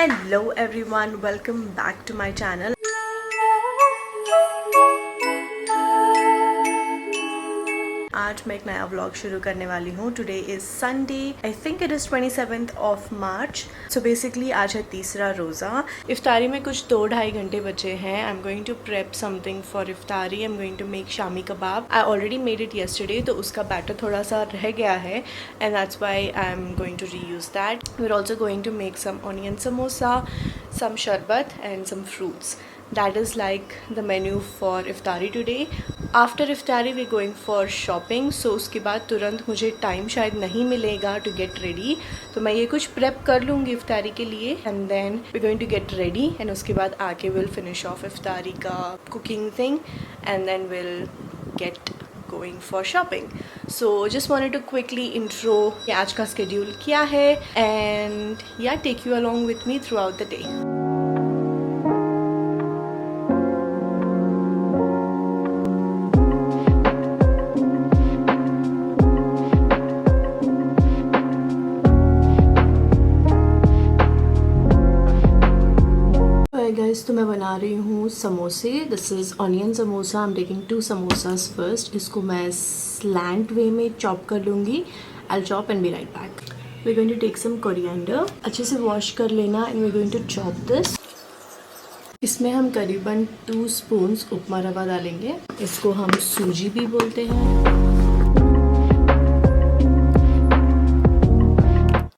Hello everyone, welcome back to my channel. आज मैं एक नया व्लॉग शुरू करने वाली हूँ. Today is Sunday, I think it is 27th of March. So basically आज है तीसरा रोज़ा. इफ्तारी में कुछ 2-2.5 घंटे बचे हैं. I am going to prep something for इफ्तारी. I am going to make shami kebab. I already made it yesterday, तो उसका बैटर थोड़ा सा रह गया है and that's why I am going to reuse that. We are also going to make some onion samosa, some sharbat and some fruits. That is like the menu for iftari today. After iftari we're going for shopping. So उसके बाद तुरंत मुझे time शायद नहीं मिलेगा to get ready. तो मैं ये कुछ प्रेप कर लूँगी इफ्तारी के लिए and then we're going to get ready and उसके बाद आके we'll finish off इफ्तारी का cooking thing and then we'll get going for shopping. So just wanted to quickly intro कि आज का schedule क्या है and yeah, take you along with me throughout the day. Guys, तो मैं बना रही हूँ समोसे. This is onion samosa. I am taking 2 samosas first. इसको मैं स्लैंट वे में चॉप कर लूँगी. I chop and be right back. We going to take some coriander. अच्छे से वॉश कर लेना and we going to chop this. इसमें हम करीबन 2 स्पून्स उपमा रवा डालेंगे. इसको हम सूजी भी बोलते हैं.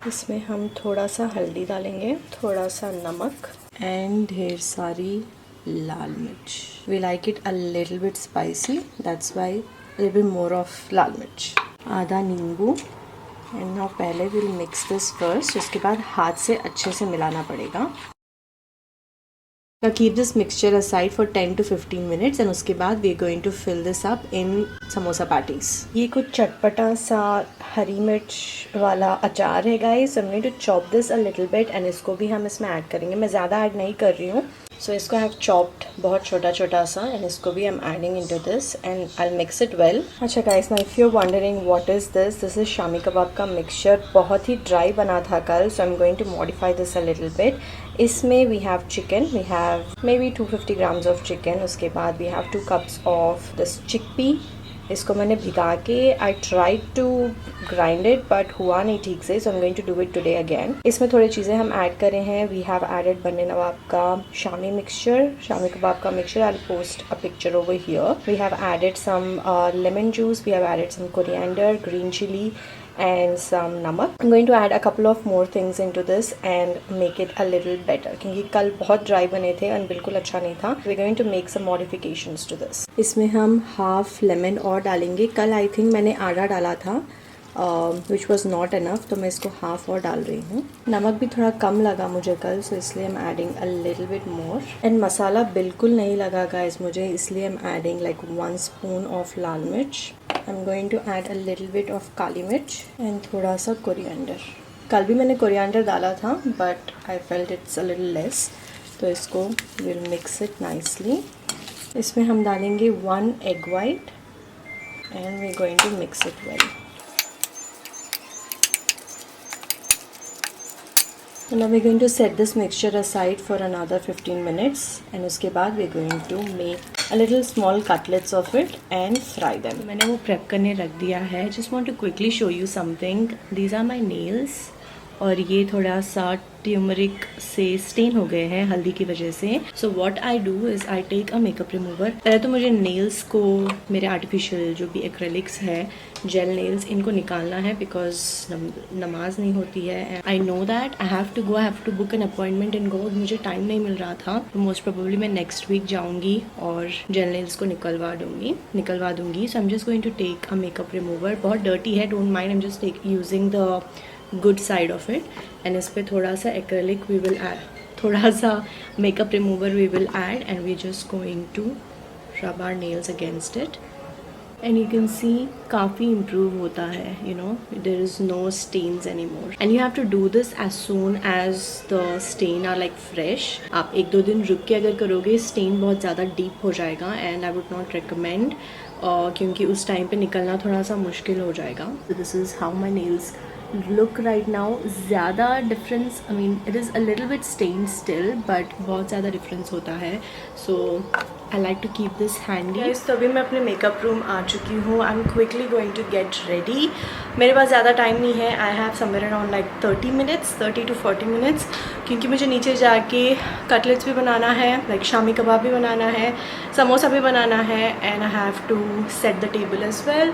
इसमें हम थोड़ा सा हल्दी डालेंगे, थोड़ा सा नमक एंड ढेर सारी लाल मिर्च. We like it a little bit spicy, that's why little bit more of lal mirch. आधा नींबू. एंड नाउ पहले विल मिक्स दिस फर्स्ट. उसके बाद हाथ से अच्छे से मिलाना पड़ेगा. Keep this mixture aside for 10 to 15 minutes and उसके बाद we are going to fill this up in samosa patties. ये कुछ चटपटा सा हरी मिर्च वाला अचार है guys. I'm going to chop this a little bit and इसको भी हम इसमें ऐड करेंगे. मैं ज़्यादा ऐड नहीं कर रही हूँ. So इसको I have chopped बहुत छोटा छोटा सा and इसको भी I'm adding into this and I'll mix it well. अच्छा guys, now if you're wondering what is this, this is shami kebab का mixture. बहुत ही dry बना था कल, so I'm going to modify this a little bit. इसमें we have chicken, we have maybe 250 grams of chicken. उसके बाद we have 2 cups of this chickpea. इसको मैंने भिगा के I tried to grind it but हुआ नहीं ठीक से, so I'm going to do it today again. इसमें थोड़ी चीज़ें हम ऐड कर रहे हैं. We have added बन्ने नवाब का शामी मिक्सचर, शामी कबाब का mixture. I'll post a picture over here. We have added some lemon juice. We have added some coriander, green chili and some namak. I'm going to add a couple of more things into this and make it a little better क्योंकि कल बहुत dry बने थे और बिल्कुल अच्छा नहीं था. We're going to make some modifications to this. इसमें हम half lemon और डालेंगे. कल I think मैंने आधा डाला था which was not enough, तो मैं इसको half और डाल रही हूँ. नमक भी थोड़ा कम लगा मुझे कल, so इसलिए I'm adding a little bit more. and मसाला बिल्कुल नहीं लगा guys मुझे, इसलिए I'm adding like 1 spoon of लाल मिर्च. I'm going to add a little bit of काली मिर्च and थोड़ा सा कोरिएंडर. कल भी मैंने कोरिएंडर डाला था but I felt it's a little less, तो इसको we'll mix it nicely. इसमें हम डालेंगे 1 egg white and we're going to mix it well. So now we're going to set this mixture aside for another 15 minutes and उसके बाद we're going to make a little small cutlets of it and fry them. मैंने वो prep करने रख दिया है. Just want to quickly show you something. These are my nails और ये थोड़ा सा ट्यूमरिक से स्टेन हो गए हैं हल्दी की वजह से. So what I do is I take a makeup remover. पहले तो मुझे नेल्स को, मेरे आर्टिफिशियल जो भी एक्रेलिक्स है जेल नेल्स, इनको निकालना है बिकॉज नमाज नहीं होती है. I know that I have to go, I have to book an appointment and go. मुझे टाइम नहीं मिल रहा था, तो मोस्ट प्रोबेबली मैं नेक्स्ट वीक जाऊँगी और जेल नेल्स को निकलवा दूँगी. So I am just going to take a makeup remover. बहुत डर्टी है, don't mind. I am just using the good side of it and इस पर थोड़ा सा एक्रेलिक वी विल ऐड, थोड़ा सा makeup remover we will add and we just going to rub our nails against it and you can see काफ़ी improve होता है. You know, there is no stains any more and you have to do this as soon as the stain are like fresh. आप 1-2 दिन रुक के अगर करोगे stand बहुत ज़्यादा डीप हो जाएगा and I would not recommend क्योंकि उस टाइम पे निकलना थोड़ा सा मुश्किल हो जाएगा. This is how my nails look right now ज़्यादा difference, I mean it is a little bit stain still, but बहुत ज़्यादा डिफरेंस होता है. So I like to keep this handy. तो अभी मैं अपने मेकअप रूम आ चुकी हूँ. I am quickly going to get ready. मेरे पास ज़्यादा टाइम नहीं है. I have somewhere around like 30 to 40 minutes, क्योंकि मुझे नीचे जाके कटलेट्स भी बनाना है, लाइक शामी कबाब भी बनाना है, समोसा भी बनाना है, and I have to set the table as well.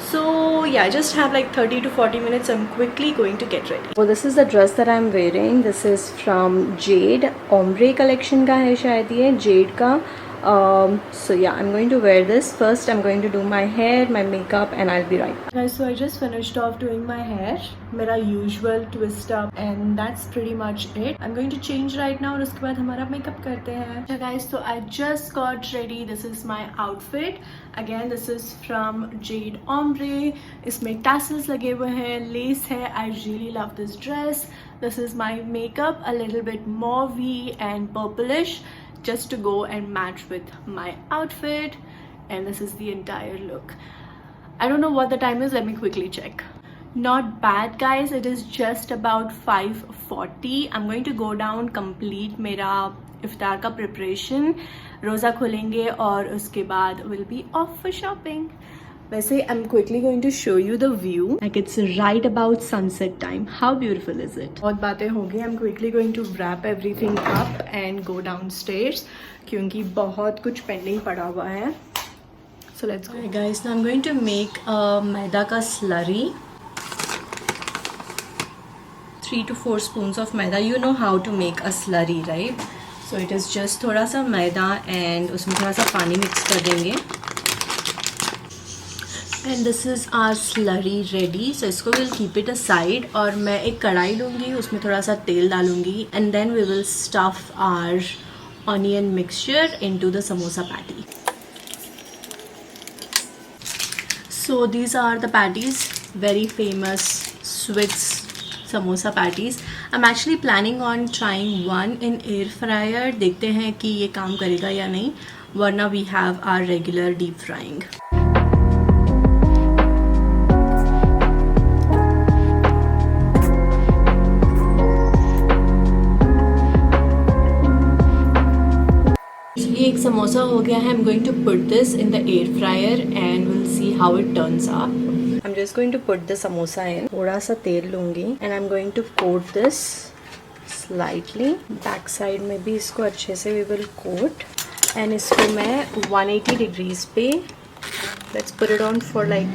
So yeah, I just have like 30 to 40 minutes. I'm quickly going to get ready. So this is the dress that I'm wearing. This is from Jade. Ombre collection का है शायद ये Jade का. So yeah, I'm going to wear this. First I'm going to do my hair, my makeup, and I'll be right. Guys, so I just finished off doing my hair. मेरा usual twist up, and that's pretty much it. I'm going to change right now, और उसके बाद हमारा makeup करते हैं. So guys, so I just got ready. This is my outfit. Again, this is from Jade Ombre. इसमें tassels लगे हुए हैं, lace है. I really love this dress. This is my makeup, a little bit mauvey and purplish, just to go and match with my outfit, and this is the entire look. I don't know what the time is, let me quickly check. Not bad guys, it is just about 5:40. I'm going to go down, complete मेरा इफ्तार का preparation, रोज़ा खोलेंगे और उसके बाद will be off for shopping. वैसे I am quickly going to show you the view, like it's right about sunset time. How beautiful is it. बहुत बातें हो गई. I am quickly going to wrap everything up and go downstairs, क्योंकि बहुत कुछ pending पड़ा हुआ है. So let's go guys. Now I am going to make maida का slurry. 3 to 4 spoons of maida. You know how to make a slurry, right? So it is just थोड़ा सा मैदा and उसमें थोड़ा सा पानी मिक्स कर देंगे. And this is our slurry ready. So इसको विल कीप इट असाइड, और मैं एक कढ़ाई लूँगी, उसमें थोड़ा सा तेल डालूँगी, and then we will stuff our onion mixture into the samosa patty. So these are the patties, very famous sweets samosa patties. I am actually planning on trying one in air fryer. देखते हैं कि ये काम करेगा या नहीं, वरना we have our regular deep frying. एक समोसा हो गया है. I am going to put this in the air fryer and will see how it turns up. I am just going to put the samosa in. थोड़ा सा तेल लूँगी and I am going to coat this slightly. Back side में भी इसको अच्छे से we will coat, and इसको मैं 180 डिग्रीज पे let's put it on for like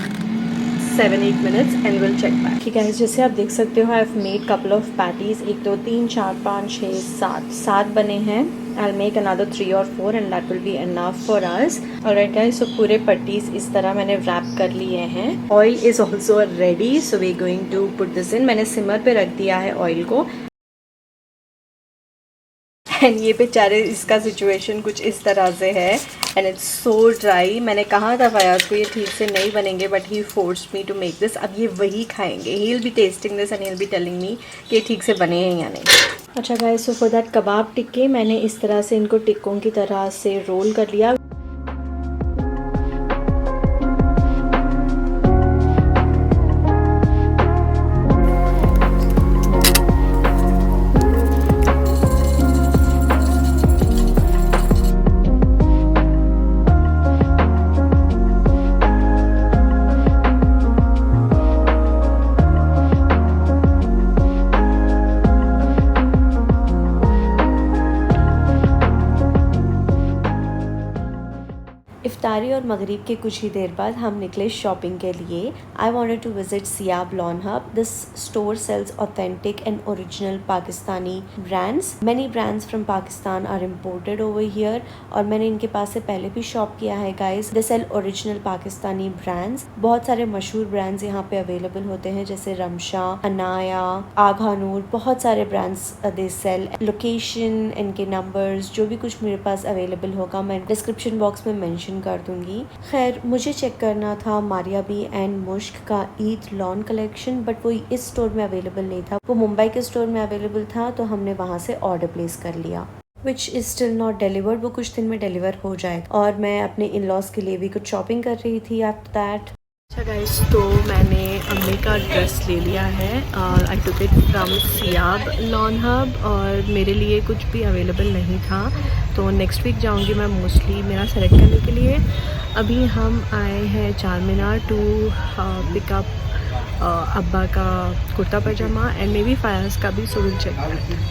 7-8 minutes and we'll check back. ठीक है, जैसे आप देख सकते हो I have made couple of patties. 1 2 3 4 5 6 7 बने हैं. I'll make another 3 or 4 and that will be enough for us. Alright guys, so पूरे पट्टीज इस तरह मैंने wrap कर लिए हैं. Oil is also ready, so we're going to put this in. मैंने सिमर पे रख दिया है ऑयल को. एंड ये बेचारे, इसका सिचुएशन कुछ इस तरह से है एंड इट्स सो ड्राई. मैंने कहा था फयाज को ये ठीक से नहीं बनेंगे, but he forced me to make this. अब ये वही खाएंगे. He will be testing this and he will be telling me कि ठीक से बने हैं या नहीं. अच्छा guys, so for that kebab टिक्के मैंने इस तरह से इनको टिक्कों की तरह से रोल कर लिया. इफ्तारी और मगरिब के कुछ ही देर बाद हम निकले शॉपिंग के लिए. I wanted to visit Siyab lawn hub. This store sells authentic and original Pakistani brands. Many brands from Pakistan are imported over here, और मैंने इनके पास से पहले भी शॉप किया है guys. They sell original Pakistani brands. बहुत सारे मशहूर ब्रांड्स यहाँ पे अवेलेबल होते हैं, जैसे रमशा, अनाया, आघा नूर, बहुत सारे ब्रांड्स दे सेल. लोकेशन, इनके नंबर्स, जो भी कुछ मेरे पास अवेलेबल होगा मैं डिस्क्रिप्शन बॉक्स में मेंशन कर दूंगी. खैर, मुझे चेक करना था मारिया बी एंड मुश्क का ईद लॉन कलेक्शन, बट वो इस स्टोर में अवेलेबल नहीं था. वो मुंबई के स्टोर में अवेलेबल था, तो हमने वहाँ से ऑर्डर प्लेस कर लिया. Which is still not delivered. वो कुछ दिन में डिलीवर हो जाएगा. और मैं अपने इन लॉज के लिए भी कुछ शॉपिंग कर रही थी आफ्टर दैट. अच्छा गाइस, तो मैंने अम्मी का ड्रेस ले लिया है। I took it from Siyab lawn hub और मेरे लिए कुछ भी अवेलेबल नहीं था, तो नेक्स्ट वीक जाऊंगी मैं मोस्टली मेरा सेलेक्ट करने के लिए। अभी हम आए हैं चार मीनार टू पिकअप अब्बा का kurta pyjama and may be Fayaz का भी, so will check.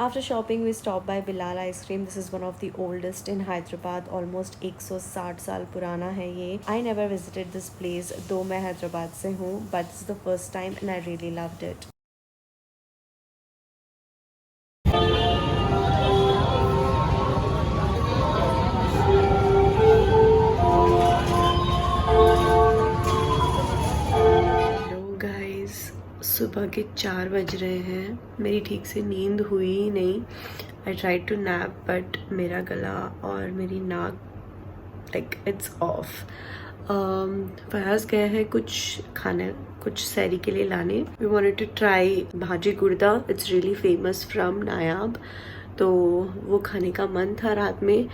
After shopping, we stopped by Bilal Ice Cream. This is one of the oldest in Hyderabad. Almost 160 साल पुराना है ये. I never visited this place, though मैं हैदराबाद से हूँ, but this is the first time and I really loved it. सुबह के 4 बज रहे हैं, मेरी ठीक से नींद हुई ही नहीं. I try to nap but मेरा गला और मेरी नाक लाइक इट्स ऑफ. फयाज गए हैं कुछ सैरी के लिए लाने. वी वांटेड टू ट्राई भाजी गुर्दा, इट्स रियली फेमस फ्रॉम नायाब, तो वो खाने का मन था रात में,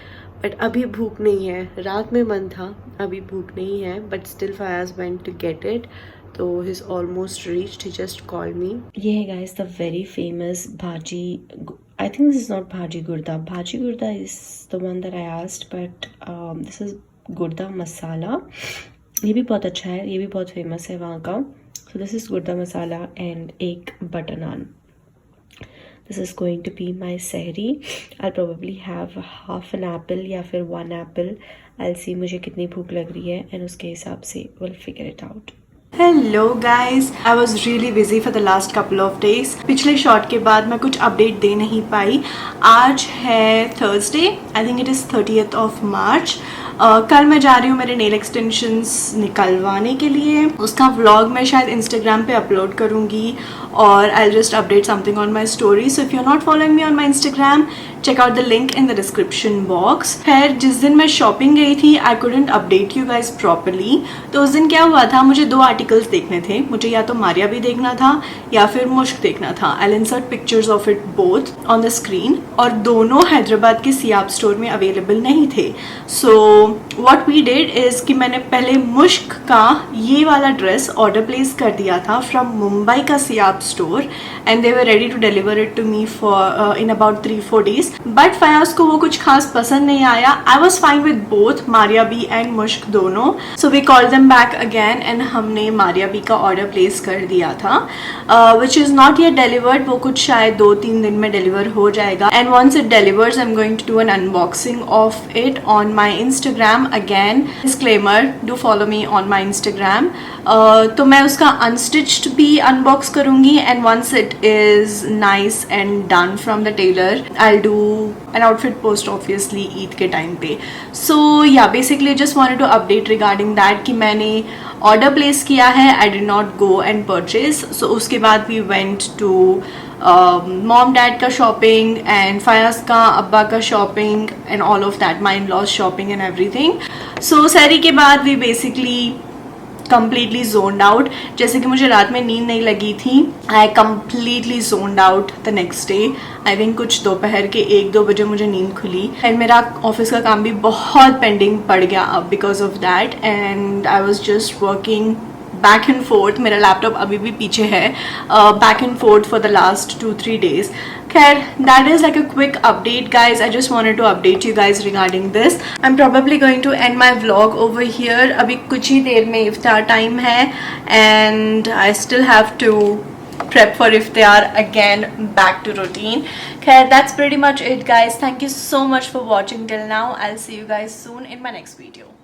बट अभी भूख नहीं है. रात में मन था, अभी भूख नहीं है, but still Fayaz went to get it. तो he's almost reached, he just called me. ये है guys the very famous bhaji. I think this is not bhaji gurda. Bhaji gurda is the one that I asked, but this is gurda masala. ये भी बहुत अच्छा है, ये भी बहुत फेमस है वहाँ का. So this is gurda masala and एक butter naan. This is going to be my sehri. I'll probably have half an apple या फिर 1 apple. I'll see मुझे कितनी भूख लग रही है and उसके हिसाब से we'll figure it out. Hello guys, I was really busy for the last couple of days. पिछले शॉट के बाद मैं कुछ अपडेट दे नहीं पाई. आज है Thursday, I think it is 30th of March. कल मैं जा रही हूँ मेरे नेल एक्सटेंशंस निकलवाने के लिए. उसका व्लॉग मैं शायद इंस्टाग्राम पे अपलोड करूँगी और I just update something on my story. So if you are not following me on my Instagram, check out the link in the description box. खैर जिस दिन मैं शॉपिंग गई थी I couldn't update you guys properly. तो उस दिन क्या हुआ था, मुझे 2 आर्टिकल्स देखने थे. मुझे या तो मारिया भी देखना था या फिर मुश्क देखना था. I'll insert pictures of it both on the screen. और दोनों हैदराबाद के सियाब स्टोर में अवेलेबल नहीं थे. So what we did is कि मैंने पहले मुश्क का ये वाला ड्रेस ऑर्डर प्लेस कर दिया था फ्रॉम मुंबई का Siyab store and they were ready to deliver it to me for in about 3-4 days. But Fayaz को वो कुछ खास पसंद नहीं आया. I was fine with both Maria B and Mushk दोनों. So we call them back again and हमने मारिया बी का ऑर्डर प्लेस कर दिया था, which is not yet delivered. वो कुछ शायद 2-3 दिन में डिलीवर हो जाएगा. And once it delivers I am going to do an unboxing of it on my Instagram. Again disclaimer, do follow me on my Instagram. तो मैं उसका अनस्टिच्ड भी अनबॉक्स करूँगी and once it is nice and done from the tailor I do an outfit post obviously Eid के time पे. So yeah, basically just wanted to update regarding that कि मैंने order place किया है. I did not go and purchase. So उसके बाद we went to mom dad का shopping and Fayaz का अब्बा का shopping and all of that, my in-laws shopping and everything. So सैरी के बाद we basically completely zoned out. जैसे कि मुझे रात में नींद नहीं लगी थी, आई completely zoned out the next day. I think कुछ दोपहर के 1-2 बजे मुझे नींद खुली एंड मेरा ऑफिस का काम भी बहुत पेंडिंग पड़ गया अब because of that and I was just working back and fourth. मेरा लैपटॉप अभी भी पीछे है, back and fourth for the last 2-3 days. खैर, that is like a quick update guys. I just wanted to update you guys regarding this. I'm probably going to end my vlog over here. अभी कुछ ही देर में इफ्तार time है and I still have to prep for iftar again, back to routine. Khair, that's pretty much it guys. Thank you so much for watching till now. I'll see you guys soon in my next video.